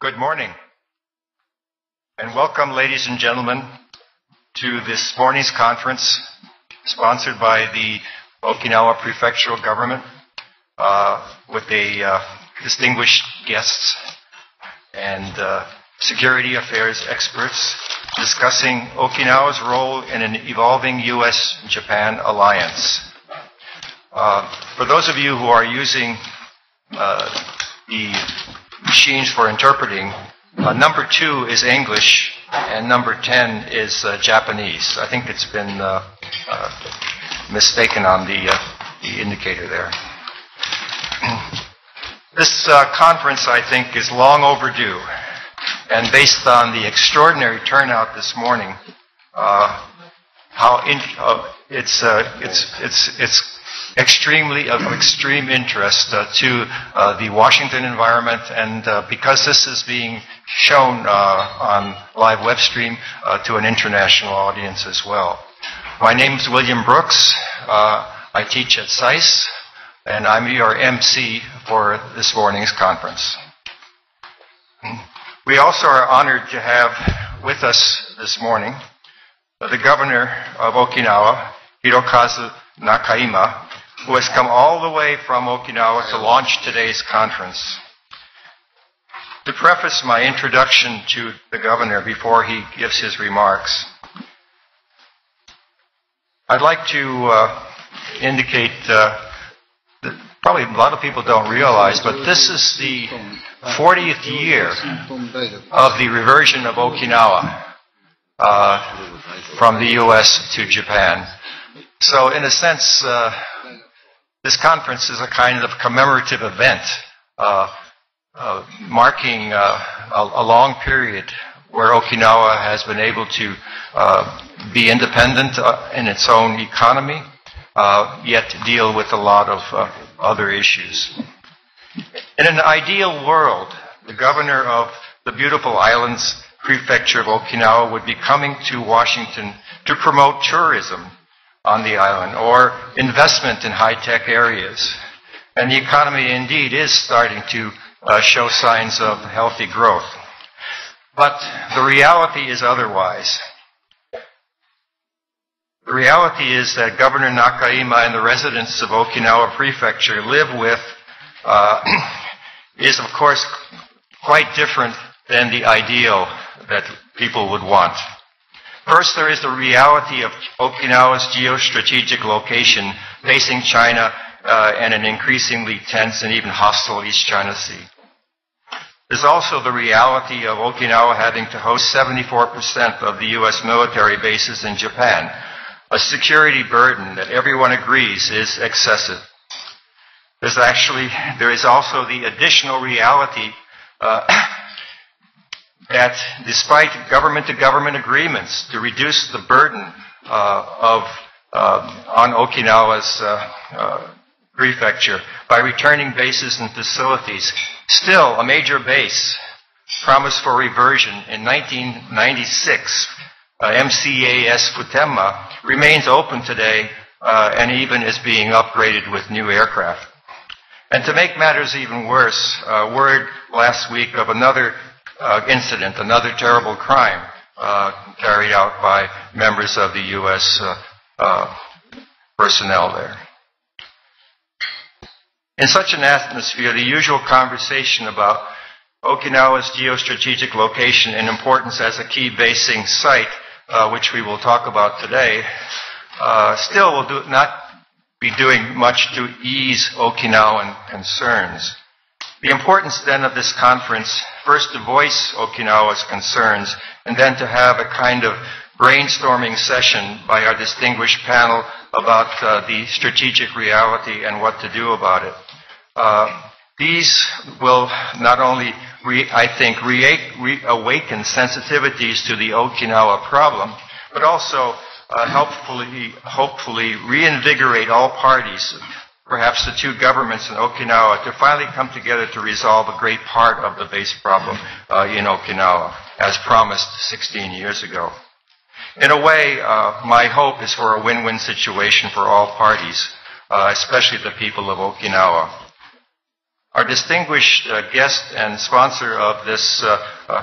Good morning, and welcome, ladies and gentlemen, to this morning's conference sponsored by the Okinawa Prefectural Government with distinguished guests and security affairs experts discussing Okinawa's role in an evolving U.S. Japan Alliance. For those of you who are using the machines for interpreting, number 2 is English and number 10 is Japanese. I think it's been mistaken on the indicator there. This conference, I think, is long overdue, and based on the extraordinary turnout this morning, it's extremely of extreme interest to the Washington environment, and because this is being shown on live web stream to an international audience as well. My name is William Brooks. I teach at SAIS, and I'm your MC for this morning's conference. We also are honored to have with us this morning the governor of Okinawa, Hirokazu Nakaima, who has come all the way from Okinawa to launch today's conference. To preface my introduction to the governor before he gives his remarks, I'd like to indicate that probably a lot of people don't realize, but this is the 40th year of the reversion of Okinawa from the U.S. to Japan. So in a sense, this conference is a kind of commemorative event marking a long period where Okinawa has been able to be independent in its own economy, yet deal with a lot of other issues. In an ideal world, the governor of the beautiful island's Prefecture of Okinawa would be coming to Washington to promote tourism on the island or investment in high-tech areas. And the economy indeed is starting to show signs of healthy growth. But the reality is otherwise. The reality is that Governor Nakaima and the residents of Okinawa Prefecture live with is, of course, quite different than the ideal that people would want. First, there is the reality of Okinawa's geostrategic location facing China and an increasingly tense and even hostile East China Sea. There's also the reality of Okinawa having to host 74% of the U.S. military bases in Japan, a security burden that everyone agrees is excessive. There is also the additional reality that despite government-to-government agreements to reduce the burden on Okinawa's prefecture by returning bases and facilities, still a major base promised for reversion in 1996, MCAS Futenma, remains open today and even is being upgraded with new aircraft. And to make matters even worse, word last week of another incident, another terrible crime carried out by members of the U.S. Personnel there. In such an atmosphere, the usual conversation about Okinawa's geostrategic location and importance as a key basing site, which we will talk about today, still will not be doing much to ease Okinawan concerns. The importance then of this conference, first to voice Okinawa's concerns, and then to have a kind of brainstorming session by our distinguished panel about the strategic reality and what to do about it. These will not only, awaken sensitivities to the Okinawa problem, but also hopefully reinvigorate all parties, perhaps the two governments in Okinawa, to finally come together to resolve a great part of the base problem in Okinawa, as promised 16 years ago. In a way, my hope is for a win-win situation for all parties, especially the people of Okinawa. Our distinguished guest and sponsor of this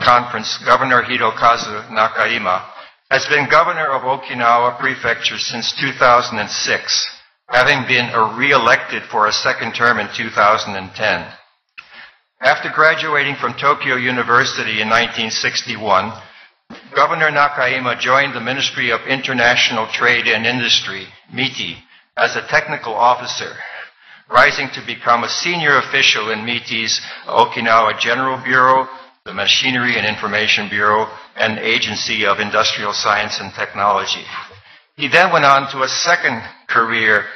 conference, Governor Hirokazu Nakaima, has been governor of Okinawa Prefecture since 2006, having been re-elected for a second term in 2010. After graduating from Tokyo University in 1961, Governor Nakaima joined the Ministry of International Trade and Industry, MITI, as a technical officer, rising to become a senior official in MITI's Okinawa General Bureau, the Machinery and Information Bureau, and Agency of Industrial Science and Technology. He then went on to a second career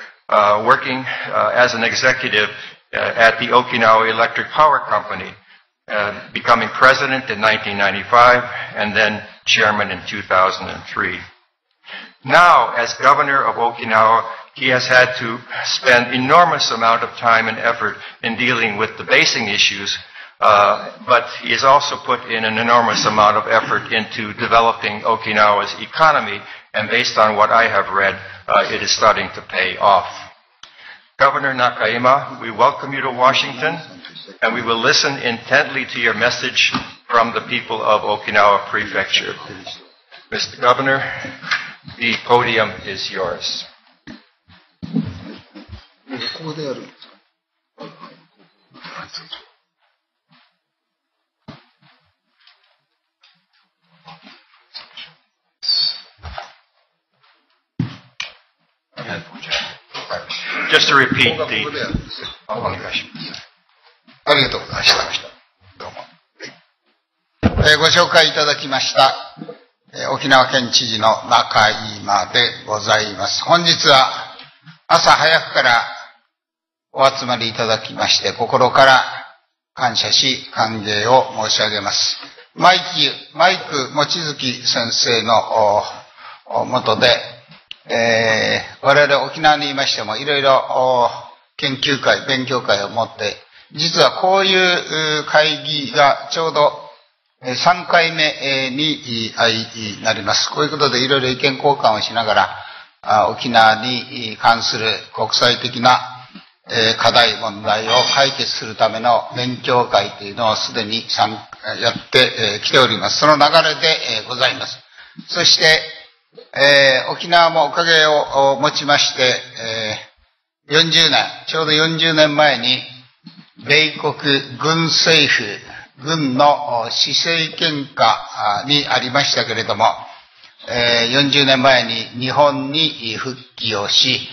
working as an executive at the Okinawa Electric Power Company, becoming president in 1995 and then chairman in 2003. Now, as governor of Okinawa, he has had to spend enormous amount of time and effort in dealing with the basing issues, but he has also put in an enormous amount of effort into developing Okinawa's economy, and based on what I have read, it is starting to pay off. Governor Nakaima, we welcome you to Washington, and we will listen intently to your message from the people of Okinawa Prefecture. Mr. Governor, the podium is yours. Just to repeat the... お願いします。ありがとうございました。どうも。ご紹介いただきました、沖縄県知事の中今でございます。本日は朝早くからお集まりいただきまして、心から感謝し歓迎を申し上げます。マイク望月先生の下で、我々沖縄にいましてもいろいろ研究会、勉強会を持って、実はこういう会議がちょうど3回目になります。こういうことでいろいろ意見交換をしながら、沖縄に関する国際的な課題問題を解決するための勉強会というのをすでにやってきております。その流れでございます。そして、沖縄もおかげをもちまして、40年、ちょうど40年前に、米国軍政府、軍の施政権下にありましたけれども、40年前に日本に復帰をし、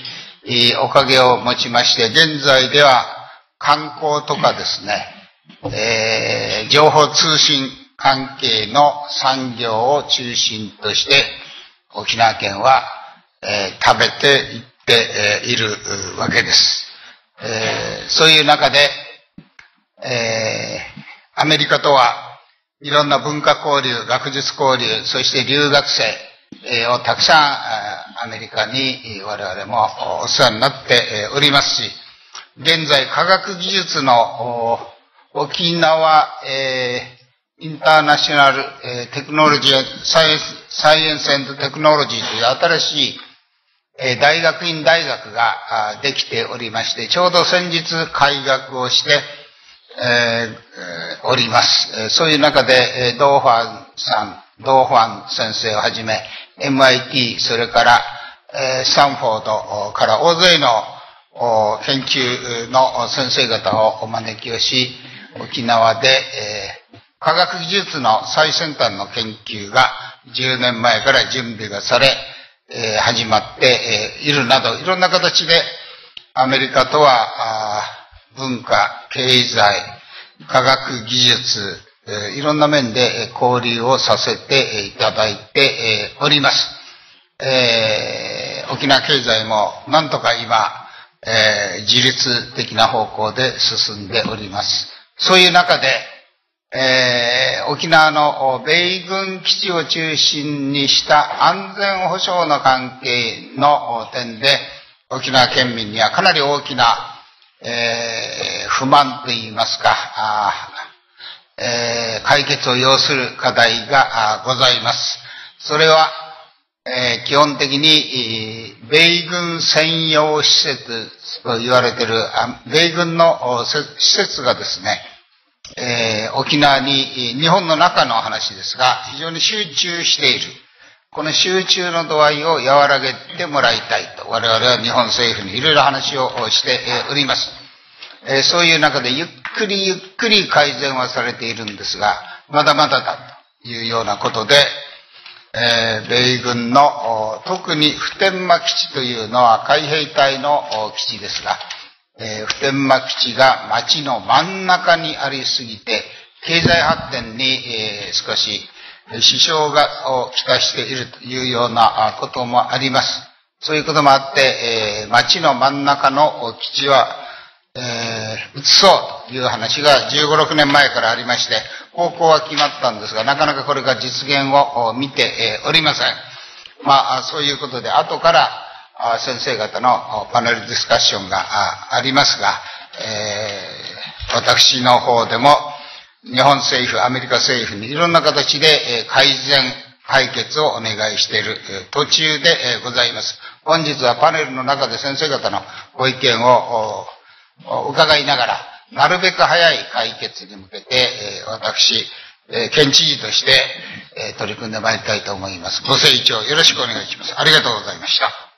おかげをもちまして、現在では観光とかですね、情報通信関係の産業を中心として、沖縄県は、食べていっているわけです。そういう中で、アメリカとはいろんな文化交流、学術交流、そして留学生をたくさんアメリカに我々もお世話になっておりますし、現在科学技術の沖縄インターナショナルテクノロジー、サイエンス&テクノロジーという新しい大学院大学ができておりまして、ちょうど先日開学をしております。そういう中で、ドーファン先生をはじめ、MIT、それから、スタンフォードから大勢の研究の先生方をお招きをし、沖縄で、科学技術の最先端の研究が10年前から準備がされ、始まっているなど、いろんな形でアメリカとは文化、経済、科学技術、いろんな面で交流をさせていただいております。沖縄経済もなんとか今、自律的な方向で進んでおります。そういう中で、沖縄の米軍基地を中心にした安全保障の関係の点で、沖縄県民にはかなり大きな、不満といいますか、解決を要する課題がございます。それは、基本的に、米軍専用施設と言われている、米軍の施設がですね、沖縄に、日本の中の話ですが、非常に集中している。この集中の度合いを和らげてもらいたいと、我々は日本政府にいろいろ話をしております。そういう中でゆっくりゆっくり改善はされているんですが、まだまだだというようなことで、米軍の特に普天間基地というのは海兵隊の基地ですが、普天間基地が町の真ん中にありすぎて、経済発展に少し支障をきたしているというようなこともあります。そういうこともあって、町の真ん中の基地は、移そうという話が15、6年前からありまして、方向は決まったんですが、なかなかこれが実現を見ておりません。そういうことで、後から先生方のパネルディスカッションがありますが、私の方でも日本政府、アメリカ政府にいろんな形で改善、解決をお願いしている途中でございます。本日はパネルの中で先生方のご意見を伺いながら、なるべく早い解決に向けて、私、県知事として取り組んでまいりたいと思います。ご清聴よろしくお願いします。ありがとうございました。